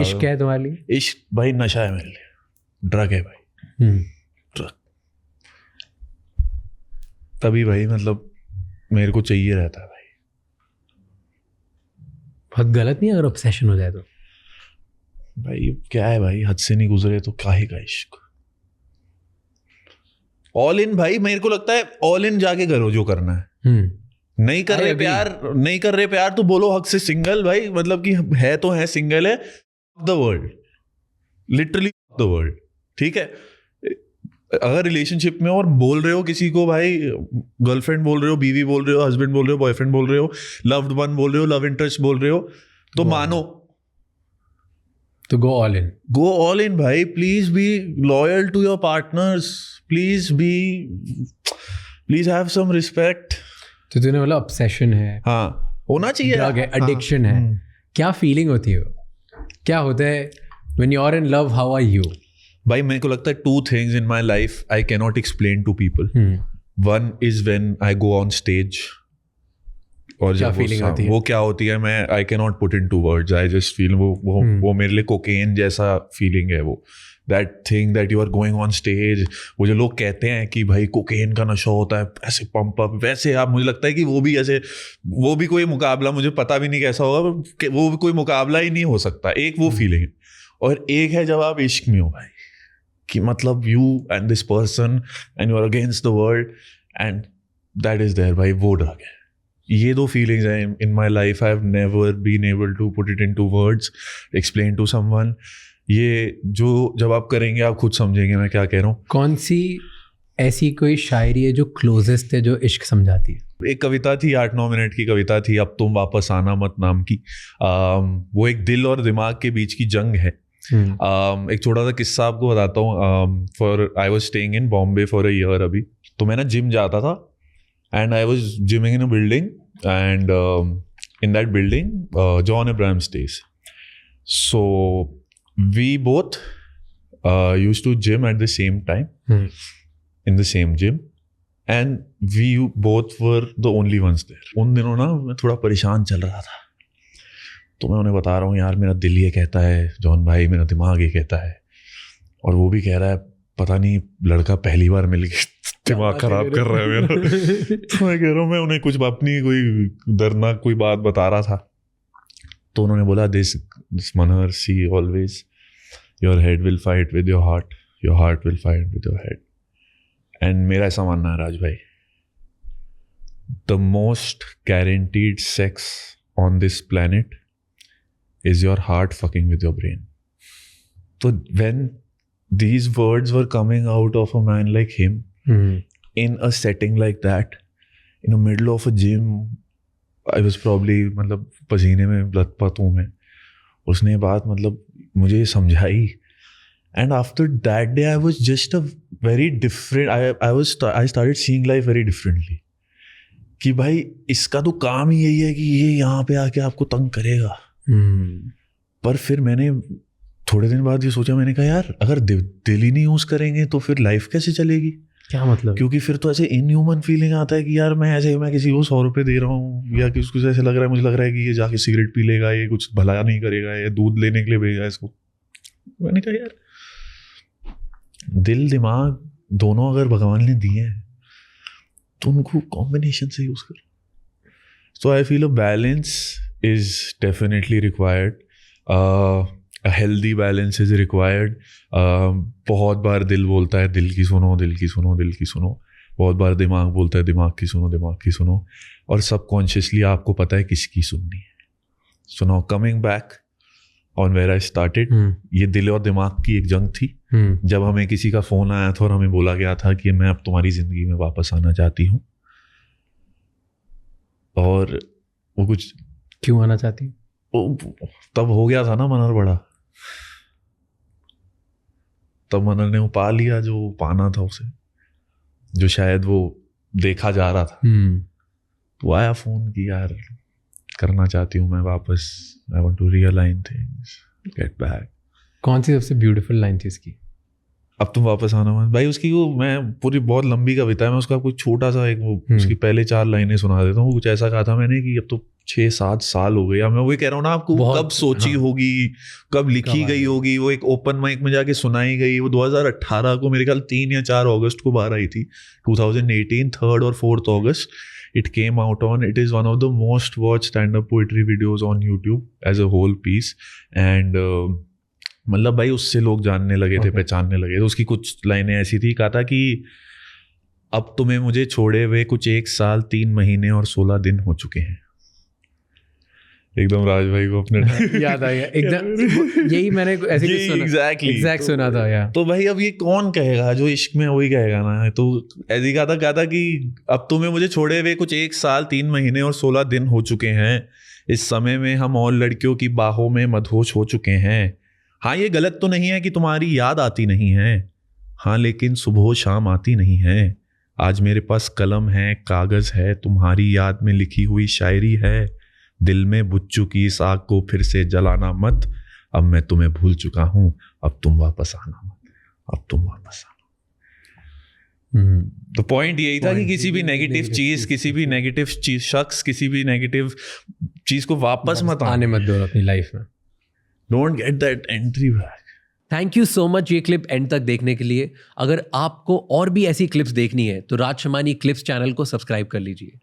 इश्क है तुम्हारे लिए? इश्क भाई नशा है मेरे लिए, ड्रग है भाई, ड्रग। तभी भाई मतलब मेरे को चाहिए रहता है भाई। बहुत गलत नहीं अगर ऑब्सेशन हो जाए तो? भाई क्या है भाई, हद से नहीं गुजरे तो काहे का इश्क। ऑल इन भाई, मेरे को लगता है ऑल इन जाके करो जो करना है। नहीं कर रहे प्यार, नहीं कर रहे प्यार तो बोलो हक से सिंगल भाई, मतलब कि है तो है, सिंगल है, the world, literally the world. ठीक है, अगर रिलेशनशिप में और बोल रहे हो किसी को भाई, गर्लफ्रेंड बोल रहे हो, बीवी बोल रहे हो, हस्बैंड बोल रहे हो, बॉयफ्रेंड बोल रहे हो, लव्ड वन बोल रहे हो, लव इंटरेस्ट बोल रहे हो, तो मानो, तो गो all in. Go all in भाई। Please be loyal to your partners, please have some respect. तो तूने बोला ऑब्सेशन है, हाँ होना चाहिए, ड्रग है, एडिक्शन है, क्या फीलिंग होती है, क्या होता है when you are in love? How are you? भाई मेरे को लगता है 2 things in my life I cannot explain to people. One is when I go on stage, और क्या जब फीलिंग होती है? वो क्या होती है, मैं I cannot put into words. I just feel वो मेरे लिए कोकेन जैसा फीलिंग है वो। That thing that you are going on stage, वो जो लोग कहते हैं कि भाई कोकेन का नशा होता है, ऐसे पंप अप, वैसे आप, मुझे लगता है कि वो भी ऐसे, वो भी कोई मुकाबला, मुझे पता भी नहीं कैसा होगा, वो भी कोई मुकाबला ही नहीं हो सकता। एक वो फीलिंग है, और एक है जब आप इश्क में हो भाई, कि मतलब you and this person and you are against the world and that is there भाई, वो ड्रग है। ये 2 फीलिंग्स हैं in my life, I have never been able to put it into words, explain to someone. ये जो जब आप करेंगे आप खुद समझेंगे मैं क्या कह रहा हूँ। कौन सी ऐसी कोई शायरी है जो क्लोजेस्ट है, जो इश्क समझाती है? एक कविता थी, 8-9 मिनट की कविता थी, अब तुम वापस आना मत नाम की। वो एक दिल और दिमाग के बीच की जंग है। एक छोटा सा किस्सा आपको बताता हूँ। For I was staying in Bombay for a year अभी, तो मैं ना जिम जाता था, and I was gyming in a building, and in that building John Abraham stays. So we both used to gym at the same time in the same gym, and we both were the only ones there. उन दिनों ना मैं थोड़ा परेशान चल रहा था, तो मैं उन्हें बता रहा हूँ यार मेरा दिल ये कहता है, जॉन भाई मेरा दिमाग ये कहता है, और वो भी कह रहा है पता नहीं लड़का पहली बार मिल के दिमाग खराब कर रहा है मेरा। तो मैं कह रहा हूँ, मैं उन्हें कुछ अपनी कोई दर्दनाक कोई बात बता रहा था, तो उन्होंने बोला this Manhar, see always your head will fight with your heart will fight with your head. And मेरा ऐसा मानना है राज भाई, the most guaranteed sex on this planet is your heart fucking with your brain. So when these words were coming out of a man like him, in a setting like that, in the middle of a gym, I was probably मतलब पसीने में लथपथ हूँ मैं, उसने ये बात मतलब मुझे समझाई, and after that day I was just a very different, I started seeing life very differently. कि भाई इसका तो काम ही यही है कि ये यहाँ पे आके आपको तंग करेगा। पर फिर मैंने थोड़े दिन बाद ये सोचा, मैंने कहा यार अगर दिल ही नहीं यूज करेंगे तो फिर लाइफ कैसे चलेगी? क्या मतलब? क्योंकि फिर तो ऐसे इनह्यूमन फीलिंग आता है कि यार मैं किसी को 100 रुपये दे रहा हूँ, या किसी को ऐसे लग रहा है, मुझे लग रहा है कि ये जाके सिगरेट पी लेगा, ये कुछ भला नहीं करेगा, ये दूध लेने के लिए भेजा इसको। मैंने कहा यार दिल दिमाग दोनों अगर भगवान ने दिए हैं तो उनको कॉम्बिनेशन से यूज कर। So I feel a balance is definitely required. A healthy balance is required. बहुत बार दिल बोलता है दिल की सुनो, दिल की सुनो, दिल की सुनो। बहुत बार दिमाग बोलता है दिमाग की सुनो, दिमाग की सुनो। और सबकॉन्शियसली आपको पता है किसकी सुननी है। So now coming back on where I started, ये दिल और दिमाग की एक जंग थी। जब हमें किसी का फ़ोन आया था और हमें बोला गया था कि मैं अब तुम्हारी ज़िंदगी में वापस आना चाहती हूँ, और वो कुछ क्यों आना चाहती? तब हो गया था ना मनर बड़ा, तब मनर ने वो पा लिया जो पाना था उसे, जो शायद वो देखा जा रहा था। तो आया फोन की यार करना चाहती हूँ मैं वापस, I want to realign things, get back. कौन सी सबसे ब्यूटीफुल लाइन थी इसकी? अब तुम वापस आना मत भाई। उसकी वो मैं पूरी बहुत लंबी कविता है, मैं उसका कुछ छोटा सा एक वो उसकी पहले 4 लाइनें सुना देता हूँ। कुछ ऐसा कहा था मैंने कि अब तो 6-7 साल हो गए। अब मैं वही कह रहा हूँ ना आपको, बहुत, कब सोची हाँ। होगी, कब लिखी कब गई आई? होगी, वो एक ओपन माइक में जाके सुनाई गई। वो 2018 को मेरे ख्याल 3 या 4 अगस्त को बाहर आई थी। 2018 3rd और 4th August it came out on. It is one of the most watched stand-up poetry videos on YouTube as a whole piece. And मतलब भाई उससे लोग जानने लगे थे, पहचानने लगे थे। उसकी कुछ लाइनें ऐसी थी, कहा था कि अब तुम्हें मुझे छोड़े हुए कुछ 1 साल 3 महीने और 16 दिन हो चुके हैं। एकदम राज भाई को अपने याद आ गया एकदम, यही मैंने ऐसे कुछ सुना, एग्जैक्ट सुना था यार। तो भाई अब ये कौन कहेगा, जो इश्क में वही कहेगा ना। तो ऐसे कहा था कि अब तुम्हें मुझे छोड़े हुए कुछ 1 साल 3 महीने और 16 दिन हो चुके हैं। इस समय में हम और लड़कियों की बाहों में मदहोश हो चुके हैं। हाँ, ये गलत तो नहीं है कि तुम्हारी याद आती नहीं है, हाँ लेकिन सुबह शाम आती नहीं है। आज मेरे पास कलम है, कागज है, तुम्हारी याद में लिखी हुई शायरी है। दिल में बुझ चुकी इस आग को फिर से जलाना मत। अब मैं तुम्हें भूल चुका हूं, अब तुम वापस आना मत, अब तुम वापस आना। तो पॉइंट यही था कि किसी भी नेगेटिव चीज, किसी भी नेगेटिव चीज, शख्स, किसी भी नेगेटिव चीज को वापस मत आने मत दो अपनी लाइफ में। Don't get that entry back. Thank you so much ये क्लिप एंड तक देखने के लिए। अगर आपको और भी ऐसी क्लिप्स देखनी है तो राज शमानी क्लिप्स चैनल को सब्सक्राइब कर लीजिए।